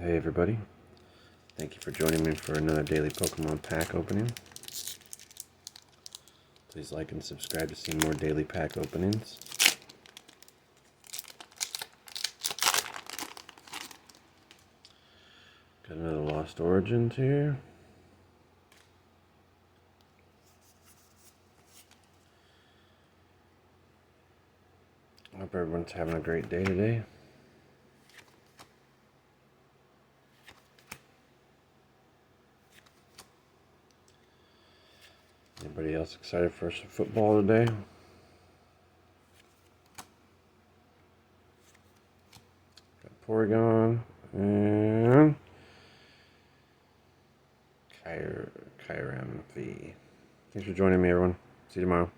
Hey everybody, thank you for joining me for another daily Pokemon pack opening. Please like and subscribe to see more daily pack openings. Got another Lost Origins here. Hope everyone's having a great day today. Anybody else excited for some football today? Got Porygon and Kyram V. Thanks for joining me, everyone. See you tomorrow.